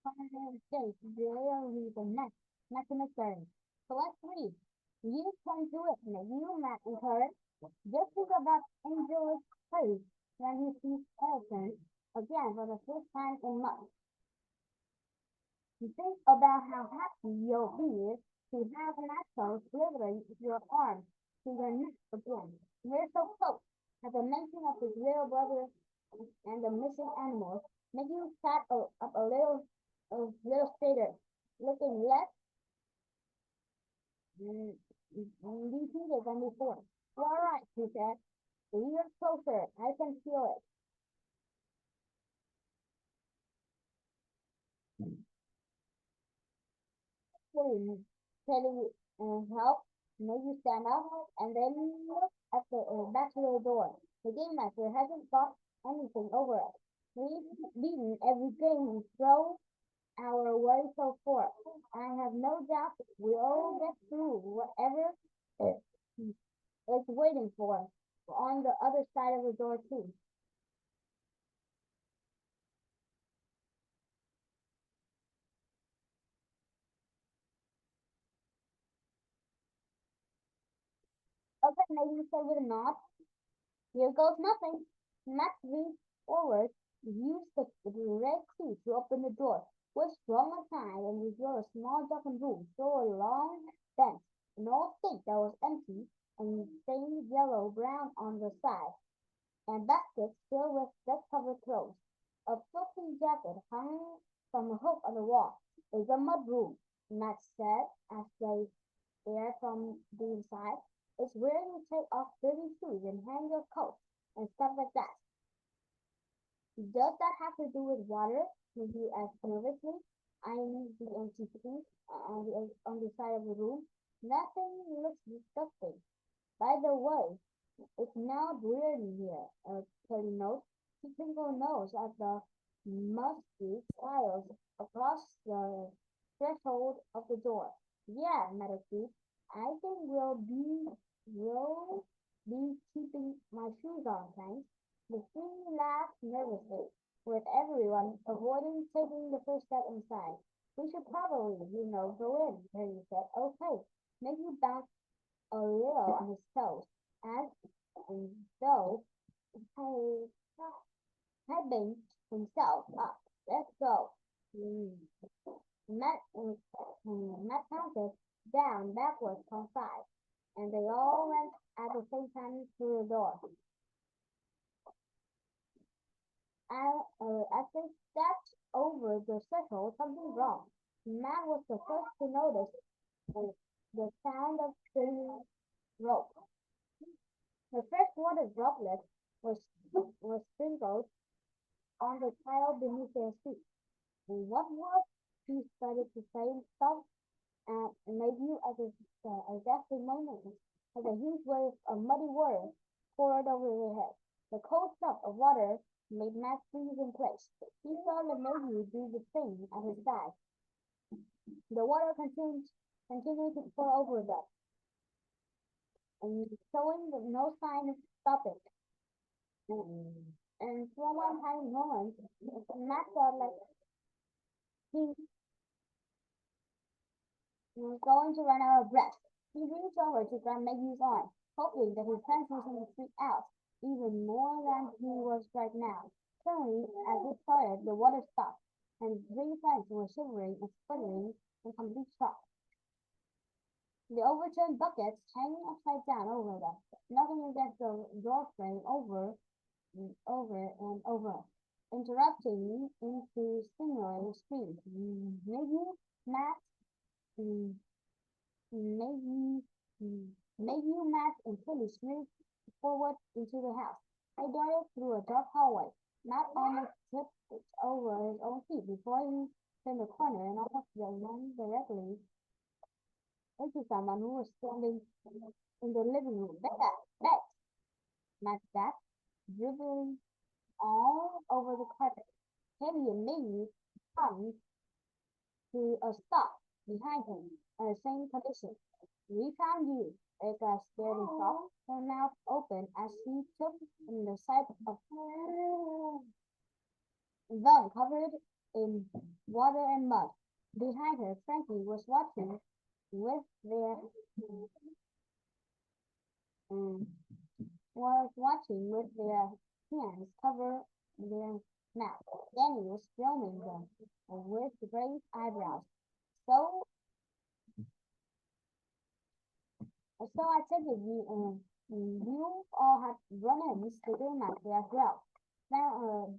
States rarely the next semester. So let's read. You can do it. Maybe you might encourage. Just think about Angel's face when he sees elephants again for the first time in months. You think about how happy you'll be to have an axle slithering your arm to your neck again. We're so close. At the mention of his little brother and the missing animals, Mickey sat up a little straighter, looking less defeated than before. You're all right, he said. You're closer. I can feel it. Please, Teddy help, make you stand up, and then look at the back to the door. The game master hasn't got anything over us. We've beaten every game we throw our way so far. I have no doubt we'll get through whatever is waiting for us on the other side of the door too. Okay, maybe say with a nod. Here goes nothing. Max reached forward, used the red key to open the door, was strong aside and revealed a small darkened room through a long bench, an old sink that was empty and stained yellow-brown on the side, and baskets filled with dust-covered clothes. A filthy jacket hung from a hook on the wall. It's a mud room, Max said as they stared from the inside. It's where you take off dirty shoes and hang your coat and stuff like that. Does that have to do with water? He asked nervously, eyeing the empty sink on the side of the room. Nothing looks disgusting. By the way, it smelled weird in here, Kelly notes. He twinkled nose at the musty tiles across the threshold of the door. Yeah, Meadowsweet, I think we'll be keeping my shoes on, thanks. The three laughed nervously, with everyone avoiding taking the first step inside. We should probably, go in, Harry said. Okay, maybe bounce a little on his toes, as though he hyping himself up. Let's go. Mm. Matt counted down backwards from five, and they all went at the same time through the door. As they stepped over the threshold, something wrong. Matt was the first to notice the, the sound of spinning rope. The freshwater droplets were sprinkled on the tile beneath their feet. What was he started to say stuff and maybe at a exact moment as a huge wave of muddy water poured over their head. The cold shock of water made Matt freeze in place. He saw the maybe do the same at his side. The water continued to pour over them, and showing no sign of stopping. And for one tiny moment, Matt felt like he was going to run out of breath. He reached over to grab Maggie's arm, hoping that his friend wouldn't freak out even more than he was right now. Suddenly, as he started, the water stopped, and his three friends were shivering and sputtering in complete shock. The overturned buckets hanging upside down over them, knocking against the doorframe over and over, interrupting into stimulating screams. Maybe Matt, mm, maybe, maybe Matt and Tilly moved forward into the house. They darted through a dark hallway. Matt almost tripped over his own feet before he turned the corner and almost ran directly into someone who was standing in the living room. Bet, Matt gasped, dribbling all over the carpet. Teddy and Minnie come to a stop behind him in the same condition. We found you, Erica stared and soft, her mouth open as she took in the sight of them covered in water and mud. Behind her, Frankie with their um, with their hands cover their mouth. Danny was filming them with raised eyebrows. So, so I figured you all had run-ins to do master as well. Now,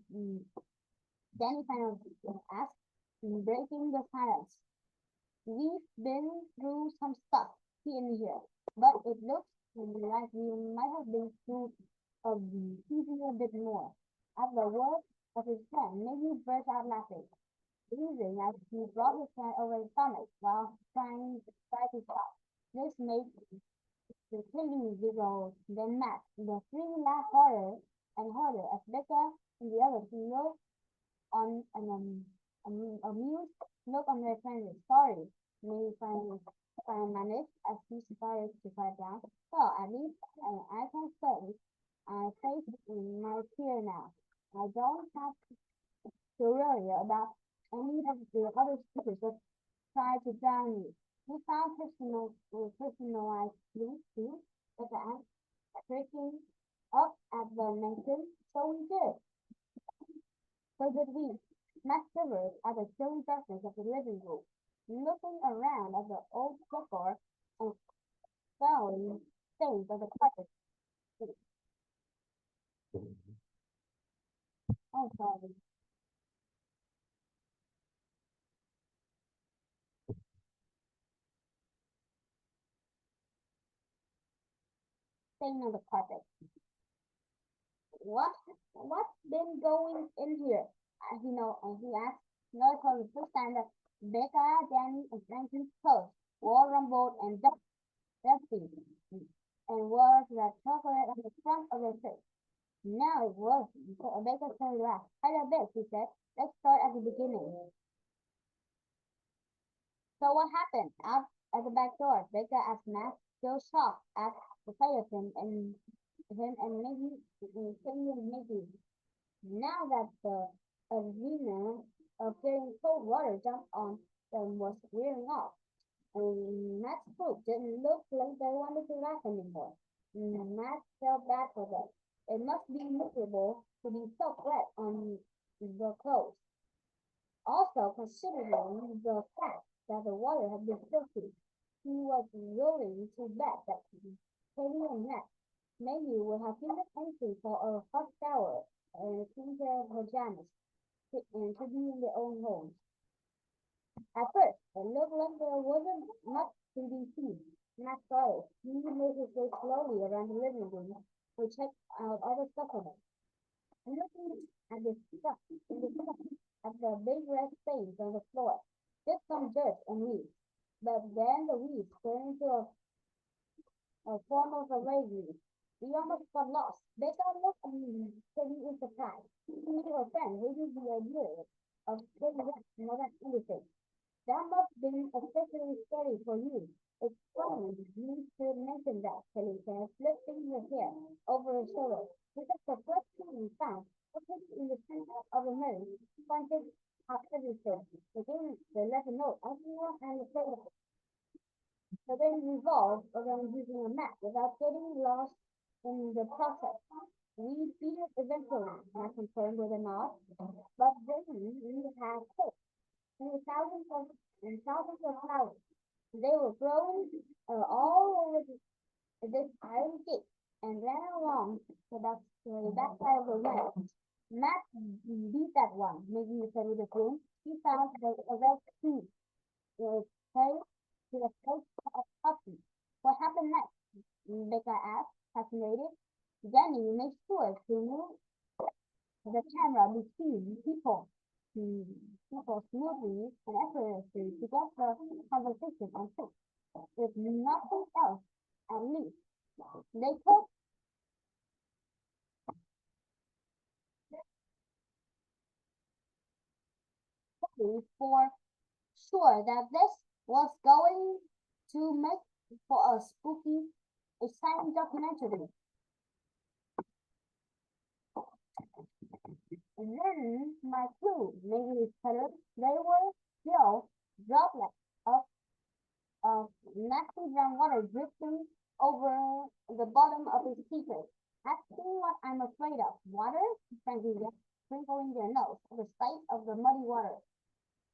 Danny kind of asked, breaking the silence. We've been through some stuff in here, but it looks like we might have been through even a bit more. At the word of his friend, Miggy burst out laughing, teasing as he brought his hand over his stomach while try to stop. This made the killing giggle, then Matt. The three laughed harder and harder as Becca and the others looked on amused look on their friends. Sorry, maybe finally managed as he started to quiet down. Well, at least I can say I face my fear now. I don't have to worry about any of the other speakers that try to drown me. We found personalized clues too, but the ants freaking up at the mention, so we did. So did we. Matt shivered at the chilly darkness of the living room, looking around at the old decor and scowling stains of the carpet. Oh, sorry, stain on the carpet. What, what's been going in here? He asked. Noticed for the first time that Becca, Danny, and Frankie's clothes all rumbled and dusty, and was that chocolate on the front of their shirt. Now it was. Becca started to laugh. Quite a bit, she said. Let's start at the beginning. So what happened? Out at the back door, Becca asked Matt, still shocked at the sight of him and Maggie, Kenny and Maggie. Now that the arena of getting cold water dumped on them was wearing off, and Matt's group didn't look like they wanted to laugh anymore. Matt felt bad for them. It must be miserable to be so wet on the clothes. Also, considering the fact that the water had been filthy, he was willing to bet that Katie and Matt maybe would have given anything for a hot shower and a clean pair of pajamas and to be in their own homes. At first, it looked like there wasn't much to be seen. Matt started. He made his way slowly around the living room to check out other stuff in it. Looking at the stuff in the stuff at the big red stains on the floor. Just some dirt and weeds. But then the weeds turned into a form of a ragweed. We almost got lost. Becca looked at me pretty in surprise. She knew her friend hated the idea of getting wet more than anything. That must have been especially scary for you. It's funny you should mention that, Kelly said, lifting her hair over her shoulder. Because the first thing we found was hidden in the center of the mirror, pointed out everything. They left a note, everyone and the table. So they revolved around using a map without getting lost in the process. We beat it eventually, I confirmed with a nod. But then we had hope. There were thousands of and thousands of flowers. They were growing all over this iron gate and ran along the back side of the well. Matt beat that one, making a said with a grin. He found a red tree with tail to the coat of puppy. What happened next? Becca asked, fascinated. Danny made sure to move the camera between mm, people smoothly and effortlessly to get the conversation on track. If nothing else, at least they could be for sure that this was going to make for a spooky, exciting documentary. Then my clue made it clear they were still droplets of nasty brown water drifting over the bottom of his speaker. Asking what I'm afraid of. Water? Frankie gasped, crinkling their nose at the sight of the muddy water.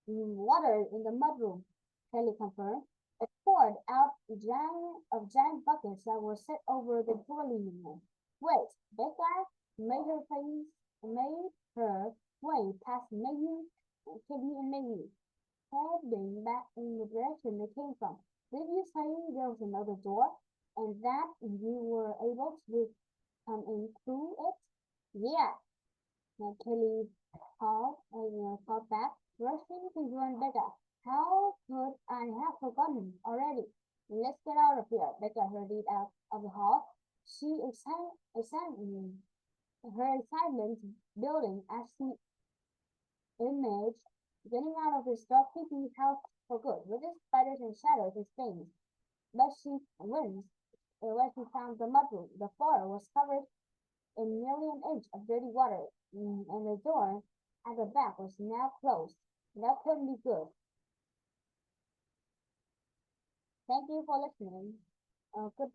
Water in the mudroom, Kelly confirmed. It poured out giant buckets that were set over the twirling room. Wait, Becca made her face made her way past Maggie, Kitty and Maggie, heading back in the direction they came from. Did you say there was another door and that you were able to come in through it? Yeah, Kelly called back, rushing to join Becca. How could I have forgotten already? Let's get out of here. Becca hurried out of the hall. Her excitement building as she emerged, getting out of his dark, creepy house for good, with its spiders and shadows and stains. But she winced when she found the mudroom. The floor was covered in nearly an inch of dirty water, and the door at the back was now closed. That couldn't be good. Thank you for listening. Good